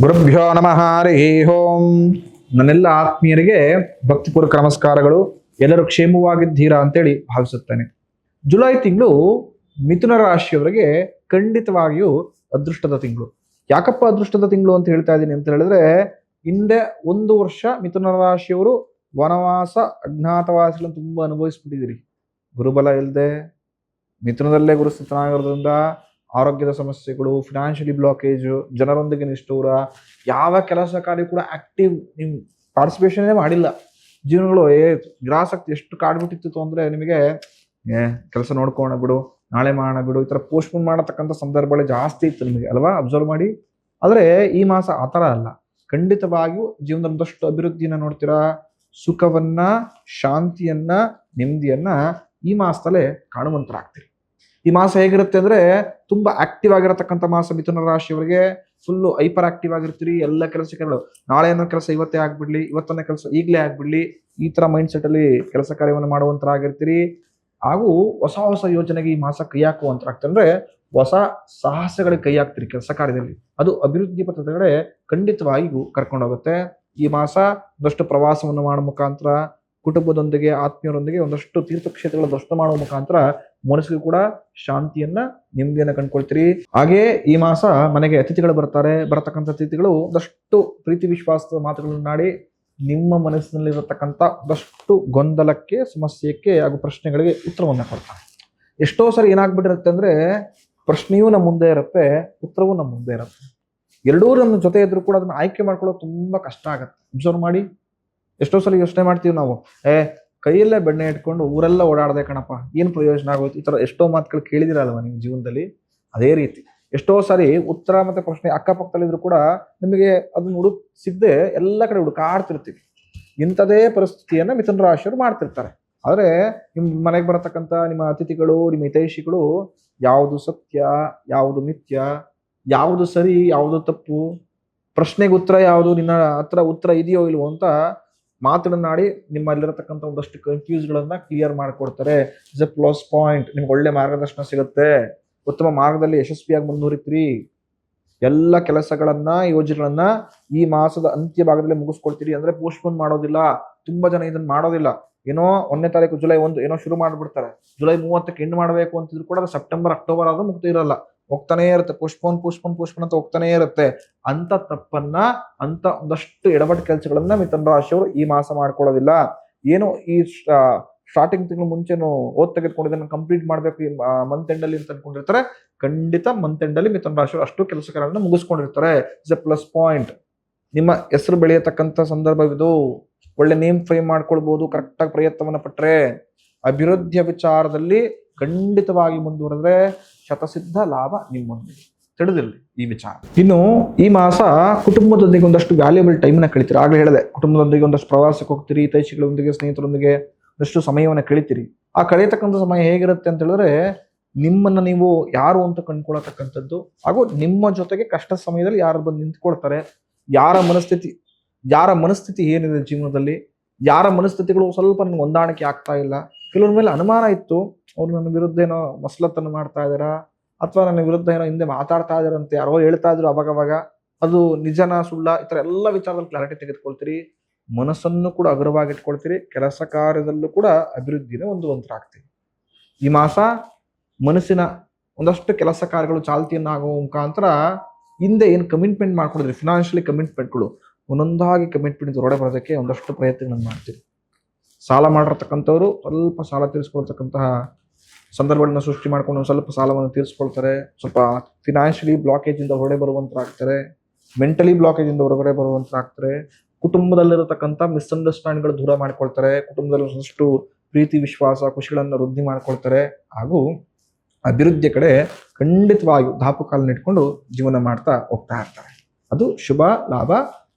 ಗುರುಭ್ಯೋ ನಮಃ ಹರಿ ಓಂ. ನನ್ನೆಲ್ಲ ಆತ್ಮೀಯರಿಗೆ ಭಕ್ತಿಪೂರ್ವಕ ನಮಸ್ಕಾರಗಳು. ಎಲ್ಲರೂ ಕ್ಷೇಮವಾಗಿದ್ದೀರಾ ಅಂತೇಳಿ ಭಾವಿಸುತ್ತೇನೆ. ಜುಲೈ ತಿಂಗಳು ಮಿಥುನ ರಾಶಿಯವರಿಗೆ ಖಂಡಿತವಾಗಿಯೂ ಅದೃಷ್ಟದ ತಿಂಗಳು. ಯಾಕಪ್ಪ ಅದೃಷ್ಟದ ತಿಂಗಳು ಅಂತ ಹೇಳ್ತಾ ಇದ್ದೀನಿ ಅಂತ ಹೇಳಿದ್ರೆ, ಹಿಂದೆ 1 ವರ್ಷ ಮಿಥುನ ರಾಶಿಯವರು ವನವಾಸ ಅಜ್ಞಾತವಾಸಗಳನ್ನು ತುಂಬಾ ಅನುಭವಿಸ್ಬಿಟ್ಟಿದ್ದೀರಿ. ಗುರುಬಲ ಇಲ್ಲದೆ ಮಿಥುನದಲ್ಲೇ ಗುರುಸ್ಥಿತನಾಗಿರೋದ್ರಿಂದ ಆರೋಗ್ಯದ ಸಮಸ್ಯೆಗಳು, ಫಿನಾನ್ಷಿಯಲಿ ಬ್ಲಾಕೇಜು, ಜನರೊಂದಿಗೆ ನಿಷ್ಠೂರ, ಯಾವ ಕೆಲಸ ಕಾರ್ಯ ಕೂಡ ಆಕ್ಟಿವ್ ನೀವು ಪಾರ್ಟಿಸಿಪೇಷನ್ನೇ ಮಾಡಿಲ್ಲ. ಜೀವನಗಳು ನಿರಾಸಕ್ತಿ ಎಷ್ಟು ಕಾಡ್ಬಿಟ್ಟಿತ್ತು ಅಂದ್ರೆ ನಿಮಗೆ ಕೆಲಸ ನೋಡ್ಕೋಣ ಬಿಡು, ನಾಳೆ ಮಾಡೋಣ ಬಿಡು, ಈ ಥರ ಪೋಸ್ಟ್ಪೋನ್ ಮಾಡತಕ್ಕಂಥ ಸಂದರ್ಭಗಳೇ ಜಾಸ್ತಿ ಇತ್ತು ನಿಮಗೆ ಅಲ್ವಾ, ಅಬ್ಸರ್ವ್ ಮಾಡಿ. ಆದರೆ ಈ ಮಾಸ ಆ ಥರ ಅಲ್ಲ. ಖಂಡಿತವಾಗಿಯೂ ಜೀವನದಲ್ಲಿ ಒಂದಷ್ಟು ಅಭಿವೃದ್ಧಿಯನ್ನ ನೋಡ್ತೀರಾ. ಸುಖವನ್ನ, ಶಾಂತಿಯನ್ನ, ನೆಮ್ಮದಿಯನ್ನ ಈ ಮಾಸದಲ್ಲೇ ಕಾಣುವಂತರಾಗ್ತೀರಿ. ಈ ಮಾಸ ಹೇಗಿರುತ್ತೆ ಅಂದ್ರೆ ತುಂಬಾ ಆಕ್ಟಿವ್ ಆಗಿರತಕ್ಕಂಥ ಮಾಸ. ಮಿಥುನ ರಾಶಿಯವರಿಗೆ ಫುಲ್ಲು ಹೈಪರ್ ಆಕ್ಟಿವ್ ಆಗಿರ್ತೀರಿ. ಎಲ್ಲ ಕೆಲಸಗಳು ನಾಳೆ ಅನ್ನೋ ಕೆಲಸ ಇವತ್ತೇ ಆಗ್ಬಿಡ್ಲಿ, ಇವತ್ತನೇ ಕೆಲಸ ಈಗಲೇ ಆಗ್ಬಿಡ್ಲಿ, ಈ ತರ ಮೈಂಡ್ ಸೆಟ್ ಅಲ್ಲಿ ಕೆಲಸ ಕಾರ್ಯವನ್ನು ಮಾಡುವಂತರಾಗಿರ್ತೀರಿ. ಹಾಗೂ ಹೊಸ ಹೊಸ ಯೋಜನೆಗೆ ಈ ಮಾಸ ಕೈ ಹಾಕುವಂತರಾಗ್ತದೆ. ಅಂದ್ರೆ ಹೊಸ ಸಾಹಸಗಳಿಗೆ ಕೈ ಹಾಕ್ತಿರಿ ಕೆಲಸ ಕಾರ್ಯದಲ್ಲಿ. ಅದು ಅಭಿವೃದ್ಧಿ ಪಥದ ಕಡೆ ಖಂಡಿತವಾಗಿಯೂ ಕರ್ಕೊಂಡೋಗುತ್ತೆ. ಈ ಮಾಸ ಒಂದಷ್ಟು ಪ್ರವಾಸವನ್ನು ಮಾಡುವ ಮುಖಾಂತರ, ಕುಟುಂಬದೊಂದಿಗೆ, ಆತ್ಮೀಯರೊಂದಿಗೆ ಒಂದಷ್ಟು ತೀರ್ಥಕ್ಷೇತ್ರಗಳ ದರ್ಶನ ಮಾಡುವ ಮುಖಾಂತರ ಮನಸ್ಸಿಗೆ ಕೂಡ ಶಾಂತಿಯನ್ನ, ನೆಮ್ಮದಿಯನ್ನ ಕಂಡ್ಕೊಳ್ತೀರಿ. ಹಾಗೆ ಈ ಮಾಸ ಮನೆಗೆ ಅತಿಥಿಗಳು ಬರ್ತಾರೆ. ಬರತಕ್ಕಂಥ ಅತಿಥಿಗಳು ಒಂದಷ್ಟು ಪ್ರೀತಿ ವಿಶ್ವಾಸದ ಮಾತುಗಳನ್ನಾಡಿ ನಿಮ್ಮ ಮನಸ್ಸಿನಲ್ಲಿರತಕ್ಕಂಥ ಒಂದಷ್ಟು ಗೊಂದಲಕ್ಕೆ, ಸಮಸ್ಯೆಗೆ ಹಾಗೂ ಪ್ರಶ್ನೆಗಳಿಗೆ ಉತ್ತರವನ್ನ ಕೊಡ್ತಾರೆ. ಎಷ್ಟೋ ಸರಿ ಏನಾಗ್ಬಿಟ್ಟಿರುತ್ತೆ ಅಂದ್ರೆ ಪ್ರಶ್ನೆಯೂ ನಮ್ಮ ಮುಂದೆ ಇರುತ್ತೆ, ಉತ್ತರವೂ ನಮ್ಮ ಮುಂದೆ ಇರುತ್ತೆ. ಎರಡೂ ನಮ್ಮ ಜೊತೆ ಇದ್ರೂ ಕೂಡ ಅದನ್ನ ಆಯ್ಕೆ ಮಾಡ್ಕೊಳ್ಳೋದು ತುಂಬಾ ಕಷ್ಟ ಆಗತ್ತೆ. ಅಬ್ಸರ್ವ್ ಮಾಡಿ. ಎಷ್ಟೋ ಸಲ ಯೋಚನೆ ಮಾಡ್ತೀವಿ ನಾವು, ಕೈಯಲ್ಲೇ ಬೆಣ್ಣೆ ಇಟ್ಕೊಂಡು ಊರೆಲ್ಲ ಓಡಾಡದೆ ಕಣಪ್ಪ, ಏನು ಪ್ರಯೋಜನ ಆಗೋಯ್ತು, ಈ ಥರ ಎಷ್ಟೋ ಮಾತುಗಳು ಕೇಳಿದಿರಲ್ವ ನಿಮ್ಮ ಜೀವನದಲ್ಲಿ. ಅದೇ ರೀತಿ ಎಷ್ಟೋ ಸಾರಿ ಉತ್ತರ ಮತ್ತೆ ಪ್ರಶ್ನೆ ಅಕ್ಕಪಕ್ಕದಲ್ಲಿದ್ರು ಕೂಡ ನಿಮಗೆ ಅದನ್ನ ಸಿಗದೆ ಎಲ್ಲ ಕಡೆ ಹುಡುಕಾಡ್ತಿರ್ತೀವಿ. ಇಂಥದೇ ಪರಿಸ್ಥಿತಿಯನ್ನ ಮಿಥುನ ರಾಶಿಯವರು ಮಾಡ್ತಿರ್ತಾರೆ. ಆದರೆ ನಿಮ್ಮ ಮನೆಗೆ ಬರತಕ್ಕಂಥ ನಿಮ್ಮ ಅತಿಥಿಗಳು, ನಿಮ್ಮ ಹಿತೈಷಿಗಳು ಯಾವುದು ಸತ್ಯ, ಯಾವುದು ಮಿಥ್ಯ, ಯಾವುದು ಸರಿ, ಯಾವುದು ತಪ್ಪು, ಪ್ರಶ್ನೆಗೆ ಉತ್ತರ ಯಾವುದು, ನಿನ್ನ ಹತ್ರ ಉತ್ತರ ಇದೆಯೋ ಇಲ್ವೋ ಅಂತ ಮಾತುಗಳನ್ನಾಡಿ ನಿಮ್ಮಲ್ಲಿರತಕ್ಕಂಥ ಒಂದಷ್ಟು ಕನ್ಫ್ಯೂಸ್ಗಳನ್ನ ಕ್ಲಿಯರ್ ಮಾಡಿಕೊಡ್ತಾರೆ. Is a plus point. ನಿಮ್ಗೆ ಒಳ್ಳೆ ಮಾರ್ಗದರ್ಶನ ಸಿಗುತ್ತೆ. ಉತ್ತಮ ಮಾರ್ಗದಲ್ಲಿ ಯಶಸ್ವಿಯಾಗಿ ಮುಂದುವರಿತೀರಿ. ಎಲ್ಲ ಕೆಲಸಗಳನ್ನ, ಯೋಜನೆಗಳನ್ನ ಈ ಮಾಸದ ಅಂತ್ಯ ಭಾಗದಲ್ಲಿ ಮುಗಿಸ್ಕೊಳ್ತೀರಿ. ಅಂದ್ರೆ ಪೋಸ್ಟ್ಪೋನ್ ಮಾಡೋದಿಲ್ಲ. ತುಂಬಾ ಜನ ಇದನ್ನ ಮಾಡೋದಿಲ್ಲ. ಏನೋ 1ನೇ ತಾರೀಕು ಜುಲೈ 1 ಏನೋ ಶುರು ಮಾಡ್ಬಿಡ್ತಾರೆ, ಜುಲೈ 30ಕ್ಕೆ ಎಂಡ್ ಮಾಡಬೇಕು ಅಂತಿದ್ರು ಕೂಡ ಅದು ಸೆಪ್ಟೆಂಬರ್, ಅಕ್ಟೋಬರ್ ಆದ್ರೂ ಮುಗ್ತಾ ಇರಲ್ಲ. ಹೋಗ್ತಾನೆ ಇರುತ್ತೆ, ಪೋಸ್ಟ್ಪೋನ್ ಅಂತ ಹೋಗ್ತಾನೆ ಇರುತ್ತೆ. ಅಂತ ತಪ್ಪನ್ನ, ಅಂತ ಒಂದಷ್ಟು ಎಡವಟ್ಟು ಕೆಲಸಗಳನ್ನ ಮಿಥುನ ರಾಶಿಯವರು ಈ ಮಾಸ ಮಾಡ್ಕೊಳ್ಳೋದಿಲ್ಲ. ಏನು ಈ ಸ್ಟಾರ್ಟಿಂಗ್ ತಿಂಗಳು ಮುಂಚೆನು ಓದ್ ತೆಗೆದುಕೊಂಡಿದ್ದನ್ನು ಕಂಪ್ಲೀಟ್ ಮಾಡ್ಬೇಕು ಈ ಮಂತ್ ಎಂಡ್ ಅಲ್ಲಿ ಅಂತ ಅನ್ಕೊಂಡಿರ್ತಾರೆ. ಖಂಡಿತ ಮಂತ್ ಎಂಡ್ ಅಲ್ಲಿ ಮಿಥುನ ರಾಶಿಯವರು ಅಷ್ಟು ಕೆಲಸಗಳನ್ನ ಮುಗಿಸ್ಕೊಂಡಿರ್ತಾರೆ. Is a plus point. ನಿಮ್ಮ ಹೆಸರು ಬೆಳೆಯತಕ್ಕಂಥ ಸಂದರ್ಭವಿದು. ಒಳ್ಳೆ ನೇಮ್ ಫ್ರೇಮ್ ಮಾಡ್ಕೊಳ್ಬಹುದು ಕರೆಕ್ಟಾಗಿ ಪ್ರಯತ್ನವನ್ನ ಪಟ್ರೆ. ಅಭಿವೃದ್ಧಿಯ ವಿಚಾರದಲ್ಲಿ ಖಂಡಿತವಾಗಿ ಮುಂದುವರೆದ್ರೆ ಶತಸಿದ್ಧ ಲಾಭ ನಿಮ್ಮೊಂದಿಗೆ. ತಿಳಿದಿರಲಿ ಈ ವಿಚಾರ. ಇನ್ನು ಈ ಮಾಸ ಕುಟುಂಬದೊಂದಿಗೆ ಒಂದಷ್ಟು ವ್ಯಾಲ್ಯೂಬಲ್ ಟೈಮ್ನ ಕಳಿತೀರಿ. ಆಗಲೇ ಹೇಳಿದೆ, ಕುಟುಂಬದೊಂದಿಗೆ ಒಂದಷ್ಟು ಪ್ರವಾಸಕ್ಕೆ ಹೋಗ್ತೀರಿ, ಹಿತೈಷಿಗಳೊಂದಿಗೆ, ಸ್ನೇಹಿತರೊಂದಿಗೆ ಒಂದಷ್ಟು ಸಮಯವನ್ನು ಕಳಿತೀರಿ. ಆ ಕಳೆಯತಕ್ಕಂಥ ಸಮಯ ಹೇಗಿರುತ್ತೆ ಅಂತ ಹೇಳಿದ್ರೆ, ನಿಮ್ಮನ್ನ ನೀವು ಯಾರು ಅಂತ ಕಂಡ್ಕೊಳತಕ್ಕಂಥದ್ದು, ಹಾಗೂ ನಿಮ್ಮ ಜೊತೆಗೆ ಕಷ್ಟ ಸಮಯದಲ್ಲಿ ಯಾರು ಬಂದು ನಿಂತ್ಕೊಳ್ತಾರೆ, ಯಾರ ಮನಸ್ಥಿತಿ ಏನಿದೆ ಜೀವನದಲ್ಲಿ, ಯಾರ ಮನಸ್ಥಿತಿಗಳು ಸ್ವಲ್ಪ ನನ್ಗೆ ಹೊಂದಾಣಿಕೆ ಆಗ್ತಾ ಇಲ್ಲ, ಕೆಲವ್ರ ಮೇಲೆ ಅನುಮಾನ ಇತ್ತು, ಅವ್ರು ನನ್ನ ವಿರುದ್ಧ ಏನೋ ಮಸಲತ್ತನ್ನು ಮಾಡ್ತಾ ಇದ್ದಾರಾ, ಅಥವಾ ನನ್ನ ವಿರುದ್ಧ ಏನೋ ಹಿಂದೆ ಮಾತಾಡ್ತಾ ಇದಾರಂತೆ ಯಾರೋ ಹೇಳ್ತಾ ಇದ್ರು ಅವಾಗ, ಅದು ನಿಜನ ಸುಳ್ಳ, ಈ ಥರ ಎಲ್ಲ ವಿಚಾರದಲ್ಲಿ ಕ್ಲಾರಿಟಿ ತೆಗೆದುಕೊಳ್ತೀರಿ. ಮನಸ್ಸನ್ನು ಕೂಡ ಹಗುರವಾಗಿ ಇಟ್ಕೊಳ್ತೀರಿ. ಕೆಲಸ ಕಾರ್ಯದಲ್ಲೂ ಕೂಡ ಅಭಿವೃದ್ಧಿನೇ ಹೊಂದುವಂತರಾಗ್ತೀರಿ. ಈ ಮಾಸ ಮನಸ್ಸಿನ ಒಂದಷ್ಟು ಕೆಲಸ ಕಾರ್ಯಗಳು ಚಾಲ್ತಿಯನ್ನಾಗುವ ಮುಖಾಂತರ ಹಿಂದೆ ಏನು ಕಮಿಟ್ಮೆಂಟ್ ಮಾಡ್ಕೊಂಡಿದ್ರಿ, ಫಿನಾನ್ಷಿಯಲಿ ಕಮಿಟ್ಮೆಂಟ್ಗಳು, ಒಂದೊಂದಾಗಿ ಕಮಿಟ್ಮೆಂಟ್ ಹೊರಡೆ ಬರೋದಕ್ಕೆ ಒಂದಷ್ಟು ಪ್ರಯತ್ನಗಳನ್ನು ಮಾಡ್ತೀರಿ. ಸಾಲ ಮಾಡಿರ್ತಕ್ಕಂಥವ್ರು ಸ್ವಲ್ಪ ಸಾಲ ತೀರಿಸ್ಕೊಳ್ತಕ್ಕಂತಹ ಸಂದರ್ಭಗಳನ್ನ ಸೃಷ್ಟಿ ಮಾಡ್ಕೊಂಡು ಸ್ವಲ್ಪ ಸಾಲವನ್ನು ತೀರಿಸ್ಕೊಳ್ತಾರೆ. ಸ್ವಲ್ಪ ಫಿನಾನ್ಷಿಯಲಿ ಬ್ಲಾಕೇಜ್ ಇಂದ ಹೊರಗಡೆ ಬರುವಂತರಾಗ್ತಾರೆ. ಮೆಂಟಲಿ ಬ್ಲಾಕೇಜ್ ಇಂದ ಹೊರಗಡೆ ಬರುವಂತರಾಗ್ತಾರೆ. ಕುಟುಂಬದಲ್ಲಿರತಕ್ಕಂಥ ಮಿಸ್ಅಂಡರ್ಸ್ಟ್ಯಾಂಡಿಂಗ್ಗಳು ದೂರ ಮಾಡ್ಕೊಳ್ತಾರೆ. ಕುಟುಂಬದಲ್ಲಿ ಒಂದಷ್ಟು ಪ್ರೀತಿ, ವಿಶ್ವಾಸ, ಖುಷಿಗಳನ್ನ ವೃದ್ಧಿ ಮಾಡ್ಕೊಳ್ತಾರೆ. ಹಾಗೂ ಅಭಿವೃದ್ಧಿಯ ಕಡೆ ಖಂಡಿತವಾಗಿಯೂ ದಾಪುಕಾಲನ್ನ ಇಟ್ಕೊಂಡು ಜೀವನ ಮಾಡ್ತಾ ಹೋಗ್ತಾ ಇರ್ತಾರೆ. ಅದು ಶುಭ ಲಾಭ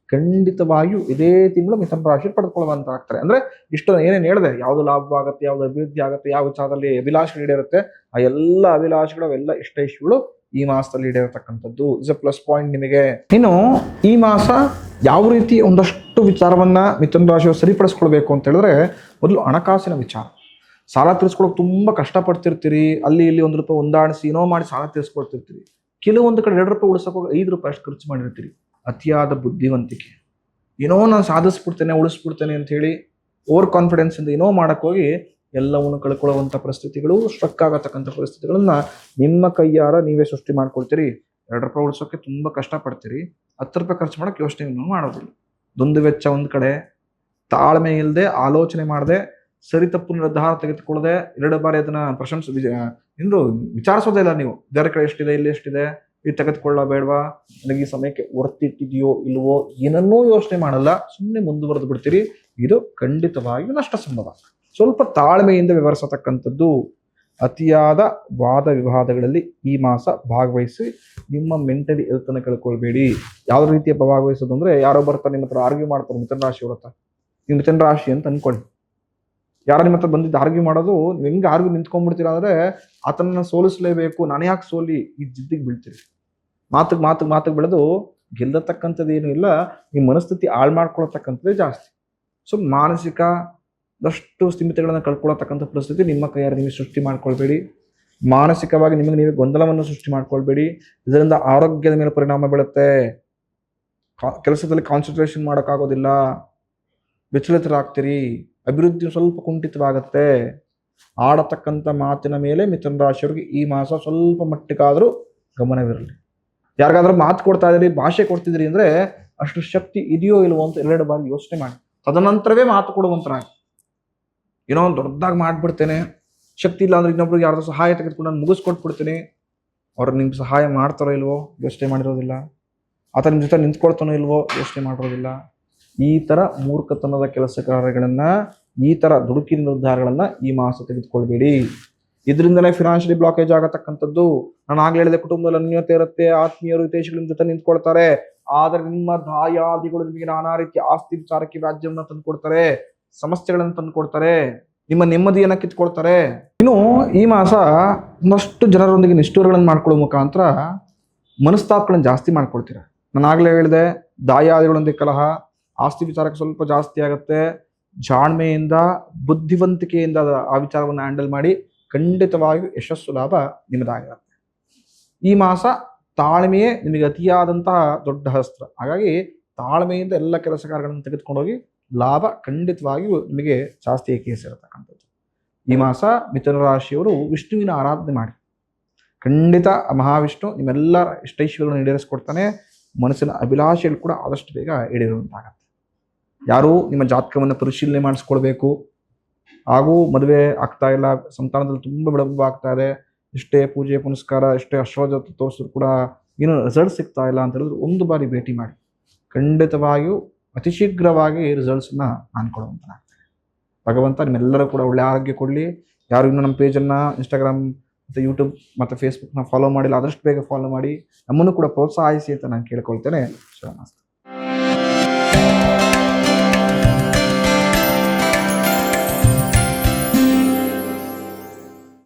ಖಂಡಿತವಾಗಿಯೂ ಇದೇ ತಿಂಗಳು ಮಿಥುನ ರಾಶಿ ಪಡೆದುಕೊಳ್ಳುವಂತ ಆಗ್ತಾರೆ. ಅಂದ್ರೆ ಇಷ್ಟು ಏನೇನು ಹೇಳಿದೆ, ಯಾವ್ದು ಲಾಭ ಆಗುತ್ತೆ, ಯಾವ್ದು ಅಭಿವೃದ್ಧಿ ಆಗುತ್ತೆ, ಯಾವ ವಿಚಾರದಲ್ಲಿ ಅಭಿಲಾಷೆಗಳು ಈಡೇರುತ್ತೆ, ಆ ಎಲ್ಲ ಅಭಿಲಾಷೆಗಳು, ಅವೆಲ್ಲ ಇಷ್ಟಗಳು ಈ ಮಾಸದಲ್ಲಿ ಈಡೇರತಕ್ಕಂಥದ್ದು. ಇಸ್ ಎ ಪ್ಲಸ್ ಪಾಯಿಂಟ್ ನಿಮಗೆ. ಇನ್ನು ಈ ಮಾಸ ಯಾವ ರೀತಿ ಒಂದಷ್ಟು ವಿಚಾರವನ್ನ ಮಿಥುನ ರಾಶಿಯವರು ಸರಿಪಡಿಸ್ಕೊಳ್ಬೇಕು ಅಂತ ಹೇಳಿದ್ರೆ, ಮೊದಲು ಹಣಕಾಸಿನ ವಿಚಾರ. ಸಾಲ ತೀರಿಸ್ಕೊಳ್ಳೋಕೆ ತುಂಬಾ ಕಷ್ಟಪಡ್ತಿರ್ತೀರಿ. ಅಲ್ಲಿ ಇಲ್ಲಿ ₹1 ಹೊಂದಾಣಿಸಿ ಏನೋ ಮಾಡಿ ಸಾಲ ತೀರಿಸ್ಕೊಳ್ತಿರ್ತೀರಿ. ಕೆಲವೊಂದು ಕಡೆ ₹2 ಉಳಿಸೋಕೆ ₹5 ಅಷ್ಟು ಖರ್ಚು ಮಾಡಿರ್ತೀರಿ. ಅತಿಯಾದ ಬುದ್ಧಿವಂತಿಕೆ. ಏನೋ ನಾನು ಸಾಧಿಸ್ಬಿಡ್ತೇನೆ, ಉಳಿಸ್ಬಿಡ್ತೇನೆ ಅಂತ ಹೇಳಿ ಓವರ್ ಕಾನ್ಫಿಡೆನ್ಸ್ ಇಂದ ಏನೋ ಮಾಡಕ್ ಹೋಗಿ ಎಲ್ಲವನ್ನು ಕಳ್ಕೊಳ್ಳುವಂಥ ಪರಿಸ್ಥಿತಿಗಳು, ಸ್ಟ್ರಕ್ ಆಗತಕ್ಕಂಥ ಪರಿಸ್ಥಿತಿಗಳನ್ನ ನಿಮ್ಮ ಕೈಯಾರ ನೀವೇ ಸೃಷ್ಟಿ ಮಾಡ್ಕೊಳ್ತೀರಿ. 2 ರೂಪಾಯಿ ಉಳಿಸೋಕೆ ತುಂಬಾ ಕಷ್ಟಪಡ್ತೀರಿ, 10 ರೂಪಾಯಿ ಖರ್ಚು ಮಾಡಕ್ಕೆ ಯೋಚನೆ ಮಾಡೋದಿಲ್ಲ. ದುಂದು ವೆಚ್ಚ ಒಂದ್ ಕಡೆ, ತಾಳ್ಮೆ ಇಲ್ಲದೆ, ಆಲೋಚನೆ ಮಾಡದೆ, ಸರಿ ತಪ್ಪು ನಿರ್ಧಾರ ತೆಗೆದುಕೊಳ್ಳದೆ, 2 ಬಾರಿ ಅದನ್ನ ವಿಚಾರಿಸೋದೇ ಇಲ್ಲ ನೀವು. ಬೇರೆ ಕಡೆ ಎಷ್ಟಿದೆ, ಇಲ್ಲಿ ಎಷ್ಟಿದೆ, ಇದು ತೆಗೆದುಕೊಳ್ಳಬೇಡವಾ, ನನಗೆ ಈ ಸಮಯಕ್ಕೆ ವರ್ತಿಟ್ಟಿದೆಯೋ ಇಲ್ವೋ, ಏನನ್ನೂ ಯೋಚನೆ ಮಾಡಲ್ಲ, ಸುಮ್ಮನೆ ಮುಂದುವರೆದು ಬಿಡ್ತೀರಿ. ಇದು ಖಂಡಿತವಾಗಿಯೂ ನಷ್ಟ ಸಂಭವ. ಸ್ವಲ್ಪ ತಾಳ್ಮೆಯಿಂದ ವ್ಯವಹರಿಸತಕ್ಕಂಥದ್ದು. ಅತಿಯಾದ ವಾದ ವಿವಾದಗಳಲ್ಲಿ ಈ ಮಾಸ ಭಾಗವಹಿಸಿ ನಿಮ್ಮ ಮೆಂಟಲಿ ಹೆಲ್ತ್ ಅನ್ನು ಕಳ್ಕೊಳ್ಬೇಡಿ. ಯಾವ ರೀತಿಯ ಭಾಗವಹಿಸೋದು ಅಂದ್ರೆ, ಯಾರೋ ಬರ್ತಾರೆ ನಿಮ್ಮ ಹತ್ರ ಆರ್ಗ್ಯೂ ಮಾಡ್ತಾರೆ, ಮಿಥುನ ರಾಶಿಯವ್ರ ಹತ್ರ, ನೀವು ಮಿಥುನ ರಾಶಿ ಅಂತ ಅನ್ಕೊಳ್ಳಿ. ಯಾರೋ ನಿಮ್ಮ ಹತ್ರ ಬಂದಿದ್ದು ಆರ್ಗ್ಯೂ ಮಾಡೋದು, ನೀವು ಹೆಂಗೆ ಆರ್ಗ್ಯೂ ನಿಂತ್ಕೊಂಡ್ಬಿಡ್ತೀರಾ ಅಂದ್ರೆ, ಆತನನ್ನ ಸೋಲಿಸಲೇಬೇಕು, ನಾನು ಯಾಕೆ ಸೋಲಿ, ಈ ಜಿದ್ದಿಗೆ ಬೀಳ್ತೀರಿ. ಮಾತಿಗೆ ಬೆಳೆದು ಗೆಲ್ಲತಕ್ಕಂಥದ್ದು ಏನು ಇಲ್ಲ, ನಿಮ್ಮ ಮನಸ್ಥಿತಿ ಹಾಳು ಮಾಡ್ಕೊಳತಕ್ಕಂಥದ್ದೇ ಜಾಸ್ತಿ. ಸೊ ಮಾನಸಿಕದಷ್ಟು ಸ್ಥಿಮಿತಗಳನ್ನು ಕಳ್ಕೊಳ್ಳತಕ್ಕಂಥ ಪರಿಸ್ಥಿತಿ ನಿಮ್ಮ ಕೈಯಾರ ನೀವು ಸೃಷ್ಟಿ ಮಾಡ್ಕೊಳ್ಬೇಡಿ. ಮಾನಸಿಕವಾಗಿ ನಿಮಗೆ ನೀವೇ ಗೊಂದಲವನ್ನು ಸೃಷ್ಟಿ ಮಾಡ್ಕೊಳ್ಬೇಡಿ. ಇದರಿಂದ ಆರೋಗ್ಯದ ಮೇಲೆ ಪರಿಣಾಮ ಬೀಳುತ್ತೆ. ಕೆಲಸದಲ್ಲಿ ಕಾನ್ಸಂಟ್ರೇಷನ್ ಮಾಡೋಕ್ಕಾಗೋದಿಲ್ಲ, ವಿಚಲಿತರಾಗ್ತೀರಿ, ಅಭಿವೃದ್ಧಿ ಸ್ವಲ್ಪ ಕುಂಠಿತವಾಗುತ್ತೆ. ಆಡತಕ್ಕಂಥ ಮಾತಿನ ಮೇಲೆ ಮಿಥುನ ರಾಶಿಯವರಿಗೆ ಈ ಮಾಸ ಸ್ವಲ್ಪ ಮಟ್ಟಿಗಾದರೂ ಗಮನವಿರಲಿ. ಯಾರಿಗಾದ್ರೂ ಮಾತು ಕೊಡ್ತಾ ಇದ್ದೀರಿ, ಭಾಷೆ ಕೊಡ್ತಿದ್ರಿ ಅಂದ್ರೆ ಅಷ್ಟು ಶಕ್ತಿ ಇದೆಯೋ ಇಲ್ವೋ ಅಂತ 2 ಬಾರಿ ಯೋಚನೆ ಮಾಡಿ, ತದನಂತರವೇ ಮಾತು ಕೊಡುವಂತರಾಗಿ. ಏನೋ ಒಂದು ದೊಡ್ಡದಾಗಿ ಮಾಡ್ಬಿಡ್ತೇನೆ, ಶಕ್ತಿ ಇಲ್ಲ ಅಂದ್ರೆ ಇನ್ನೊಬ್ರಿಗೆ ಯಾರ್ದೋ ಸಹಾಯ ತೆಗೆದುಕೊಂಡು ನಾನು ಮುಗಿಸ್ಕೊಟ್ಬಿಡ್ತೀನಿ, ಅವ್ರು ನಿಮ್ಗೆ ಸಹಾಯ ಮಾಡ್ತಾರೋ ಇಲ್ವೋ ಯೋಚನೆ ಮಾಡಿರೋದಿಲ್ಲ, ಆತ ನಿಮ್ಮ ಜೊತೆ ನಿಂತ್ಕೊಳ್ತಾನೋ ಇಲ್ವೋ ಯೋಚನೆ ಮಾಡಿರೋದಿಲ್ಲ. ಈ ತರ ಮೂರ್ಖತನದ ಕೆಲಸ ಕಾರ್ಯಗಳನ್ನ, ಈ ತರ ದುಡುಕಿನ ನಿರ್ಧಾರಗಳನ್ನ ಈ ಮಾಸ ತೆಗೆದುಕೊಳ್ಬೇಡಿ. ಇದರಿಂದನೇ ಫಿನಾನ್ಷಿಯಲಿ ಬ್ಲಾಕೇಜ್ ಆಗತಕ್ಕಂಥದ್ದು. ನಾನು ಆಗ್ಲೇ ಹೇಳಿದೆ, ಕುಟುಂಬದಲ್ಲಿ ಅನ್ಯೋನ್ಯತೆ ಇರುತ್ತೆ, ಆತ್ಮೀಯರು ಹಿತೈಷಿಗಳ ಜೊತೆ ನಿಂತ್ಕೊಳ್ತಾರೆ, ಆದರೆ ನಿಮ್ಮ ದಾಯಾದಿಗಳು ನಿಮಗೆ ನಾನಾ ರೀತಿಯ ಆಸ್ತಿ ವಿಚಾರಕ್ಕೆ ವ್ಯಾಜ್ಯವನ್ನ ತಂದುಕೊಡ್ತಾರೆ, ಸಮಸ್ಯೆಗಳನ್ನು ತಂದುಕೊಡ್ತಾರೆ, ನಿಮ್ಮ ನೆಮ್ಮದಿಯನ್ನ ಕಿತ್ಕೊಳ್ತಾರೆ. ಇನ್ನು ಈ ಮಾಸ ಒಂದಷ್ಟು ಜನರೊಂದಿಗೆ ನಿಷ್ಠೂರಗಳನ್ನು ಮಾಡ್ಕೊಳ್ಳೋ ಮುಖಾಂತರ ಮನಸ್ತಾಪಗಳನ್ನು ಜಾಸ್ತಿ ಮಾಡ್ಕೊಳ್ತೀರ. ನಾನು ಆಗ್ಲೇ ಹೇಳಿದೆ, ದಾಯಾದಿಗಳೊಂದಿಗೆ ಕಲಹ, ಆಸ್ತಿ ವಿಚಾರಕ್ಕೆ ಸ್ವಲ್ಪ ಜಾಸ್ತಿ ಆಗುತ್ತೆ. ಜಾಣ್ಮೆಯಿಂದ, ಬುದ್ಧಿವಂತಿಕೆಯಿಂದ ಆ ವಿಚಾರವನ್ನು ಹ್ಯಾಂಡಲ್ ಮಾಡಿ ಖಂಡಿತವಾಗಿಯೂ ಯಶಸ್ಸು ಲಾಭ ನಿಮ್ಮದಾಗಿರುತ್ತೆ. ಈ ಮಾಸ ತಾಳ್ಮೆಯೇ ನಿಮಗೆ ಅತಿಯಾದಂತಹ ದೊಡ್ಡ ಅಸ್ತ್ರ. ಹಾಗಾಗಿ ತಾಳ್ಮೆಯಿಂದ ಎಲ್ಲ ಕೆಲಸ ಕಾರ್ಯಗಳನ್ನು ತೆಗೆದುಕೊಂಡೋಗಿ ಲಾಭ ಖಂಡಿತವಾಗಿಯೂ ನಿಮಗೆ ಜಾಸ್ತಿ ಕೇಸಿರತಕ್ಕಂಥದ್ದು. ಈ ಮಾಸ ಮಿಥುನ ರಾಶಿಯವರು ವಿಷ್ಣುವಿನ ಆರಾಧನೆ ಮಾಡಿ. ಖಂಡಿತ ಮಹಾವಿಷ್ಣು ನಿಮ್ಮೆಲ್ಲ ಇಷ್ಟೈಷಗಳನ್ನು ಈಡೇರಿಸ್ಕೊಡ್ತಾನೆ. ಮನಸ್ಸಿನ ಅಭಿಲಾಷೆಗಳು ಕೂಡ ಆದಷ್ಟು ಬೇಗ ಈಡೇರುವಂತಾಗತ್ತೆ. ಯಾರು ನಿಮ್ಮ ಜಾತಕವನ್ನು ಪರಿಶೀಲನೆ ಮಾಡಿಸ್ಕೊಳ್ಬೇಕು, ಹಾಗೂ ಮದುವೆ ಆಗ್ತಾ ಇಲ್ಲ, ಸಂತಾನದಲ್ಲಿ ತುಂಬ ವಿಳಂಬ ಆಗ್ತಾ ಇದೆ, ಎಷ್ಟೇ ಪೂಜೆ ಪುನಸ್ಕಾರ, ಎಷ್ಟೇ ಅಶ್ವಜಾತ ತೋರಿಸಿದ್ರು ಕೂಡ ಏನು ರಿಸಲ್ಟ್ ಸಿಗ್ತಾ ಇಲ್ಲ ಅಂತ ಹೇಳಿದ್ರೆ 1 ಬಾರಿ ಭೇಟಿ ಮಾಡಿ. ಖಂಡಿತವಾಗಿಯೂ ಅತಿ ಶೀಘ್ರವಾಗಿ ರಿಸಲ್ಟ್ಸನ್ನ ಅನ್ಕೊಡುವಂತಾಗ್ತದೆ. ಭಗವಂತ ನಿಮ್ಮೆಲ್ಲರೂ ಕೂಡ ಒಳ್ಳೆ ಆರೋಗ್ಯ ಕೊಡಲಿ. ಯಾರು ಇನ್ನೂ ನಮ್ಮ ಪೇಜನ್ನು ಇನ್ಸ್ಟಾಗ್ರಾಮ್ ಮತ್ತು ಯೂಟ್ಯೂಬ್ ಮತ್ತು ಫೇಸ್ಬುಕ್ನ ಫಾಲೋ ಮಾಡಿಲ್ಲ, ಆದಷ್ಟು ಬೇಗ ಫಾಲೋ ಮಾಡಿ, ನಮ್ಮನ್ನು ಕೂಡ ಪ್ರೋತ್ಸಾಹಿಸಿ ಅಂತ ನಾನು ಕೇಳ್ಕೊಳ್ತೇನೆ. ನಮಸ್ತೆ.